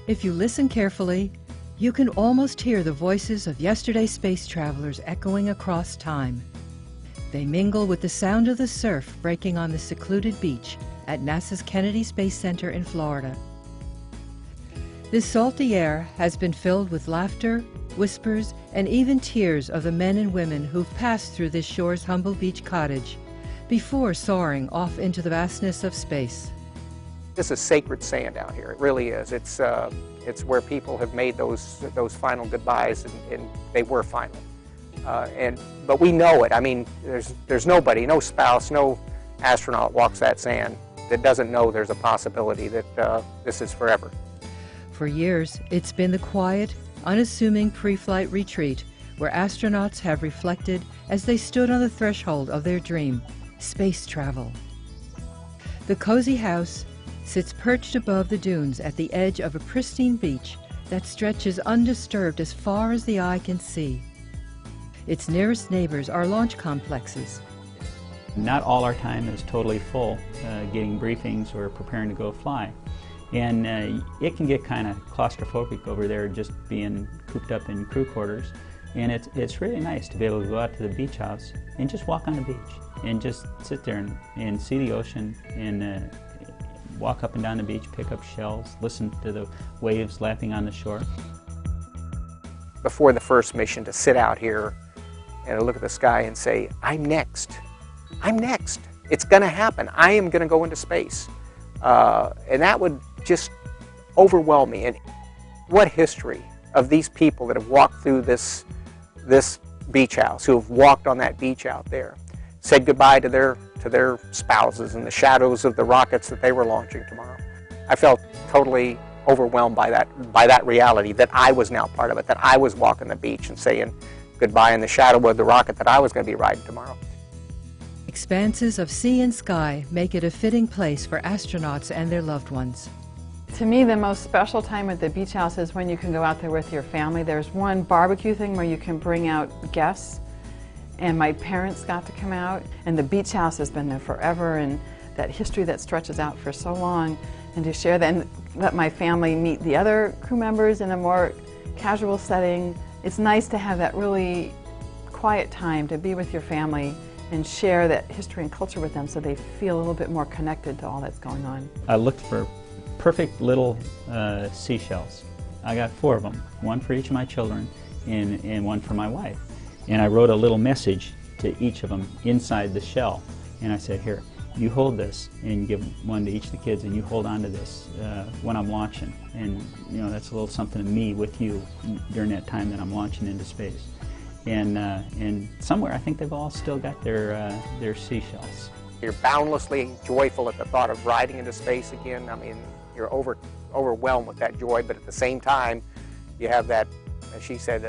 If you listen carefully, you can almost hear the voices of yesterday's space travelers echoing across time. They mingle with the sound of the surf breaking on the secluded beach at NASA's Kennedy Space Center in Florida. This salty air has been filled with laughter, whispers, and even tears of the men and women who've passed through this shore's humble beach cottage before soaring off into the vastness of space. This is sacred sand out here. It really is. It's where people have made those final goodbyes, and they were final. But we know it. I mean, there's nobody, no spouse, no astronaut walks that sand that doesn't know there's a possibility that this is forever. For years, it's been the quiet, unassuming pre-flight retreat where astronauts have reflected as they stood on the threshold of their dream, space travel. The cozy house sits perched above the dunes at the edge of a pristine beach that stretches undisturbed as far as the eye can see. Its nearest neighbors are launch complexes. Not all our time is totally full getting briefings or preparing to go fly. And it can get kind of claustrophobic over there just being cooped up in crew quarters. And it's really nice to be able to go out to the beach house and just walk on the beach and just sit there and see the ocean and walk up and down the beach, pick up shells, listen to the waves lapping on the shore. Before the first mission, to sit out here and look at the sky and say, I'm next. I'm next. It's going to happen. I am going to go into space. And that would just overwhelm me. And what history of these people that have walked through this beach house, who have walked on that beach out there, said goodbye to their spouses in the shadows of the rockets that they were launching tomorrow. I felt totally overwhelmed by that reality, that I was now part of it, that I was walking the beach and saying goodbye in the shadow of the rocket that I was going to be riding tomorrow. Expanses of sea and sky make it a fitting place for astronauts and their loved ones. To me, the most special time at the beach house is when you can go out there with your family. There's one barbecue thing where you can bring out guests, and my parents got to come out, and the beach house has been there forever, and that history that stretches out for so long, and to share that and let my family meet the other crew members in a more casual setting. It's nice to have that really quiet time to be with your family and share that history and culture with them so they feel a little bit more connected to all that's going on. I looked for perfect little seashells. I got 4 of them, one for each of my children and one for my wife. And I wrote a little message to each of them inside the shell. And I said, here, you hold this, and give one to each of the kids, and you hold on to this when I'm launching. And you know, that's a little something to me with you during that time that I'm launching into space. And somewhere I think they've all still got their seashells. You're boundlessly joyful at the thought of riding into space again. I mean, you're overwhelmed with that joy, but at the same time, you have that, as she said,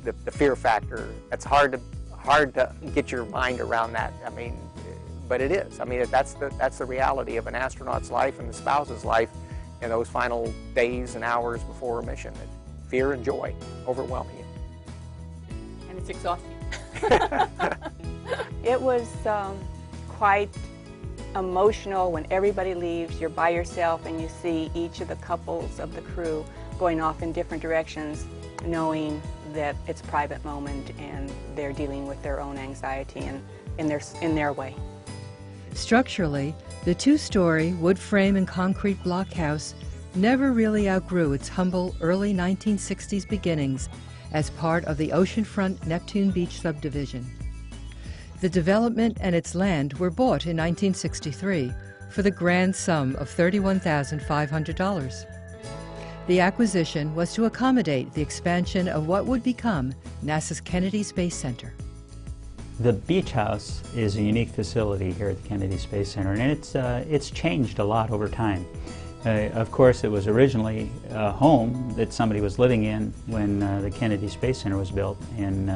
the fear factor. It's hard to get your mind around that. I mean, but it is. I mean, that's the reality of an astronaut's life and the spouse's life in those final days and hours before a mission. Fear and joy overwhelming you. And it's exhausting. It was quite emotional when everybody leaves. You're by yourself and you see each of the couples of the crew going off in different directions, knowing that it's a private moment and they're dealing with their own anxiety and in their way. Structurally, the 2-story wood frame and concrete block house never really outgrew its humble early 1960s beginnings as part of the oceanfront Neptune Beach subdivision. The development and its land were bought in 1963 for the grand sum of $31,500. The acquisition was to accommodate the expansion of what would become NASA's Kennedy Space Center. The beach house is a unique facility here at the Kennedy Space Center, and it's changed a lot over time. Of course, it was originally a home that somebody was living in when the Kennedy Space Center was built, and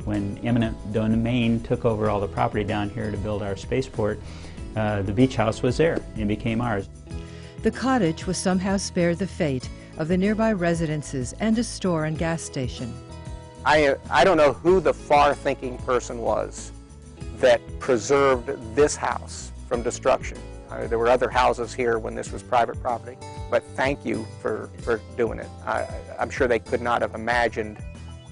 when eminent domain took over all the property down here to build our spaceport, the beach house was there and became ours. The cottage was somehow spared the fate of the nearby residences and a store and gas station. I don't know who the far-thinking person was that preserved this house from destruction. There were other houses here when this was private property. but thank you for doing it. I'm sure they could not have imagined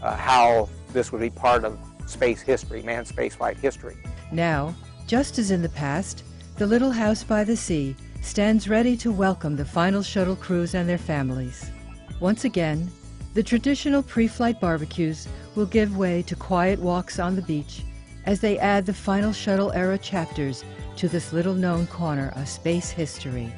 how this would be part of space history, manned spaceflight history. Now, just as in the past, the little house by the sea stands ready to welcome the final shuttle crews and their families. Once again, the traditional pre-flight barbecues will give way to quiet walks on the beach as they add the final shuttle era chapters to this little-known corner of space history.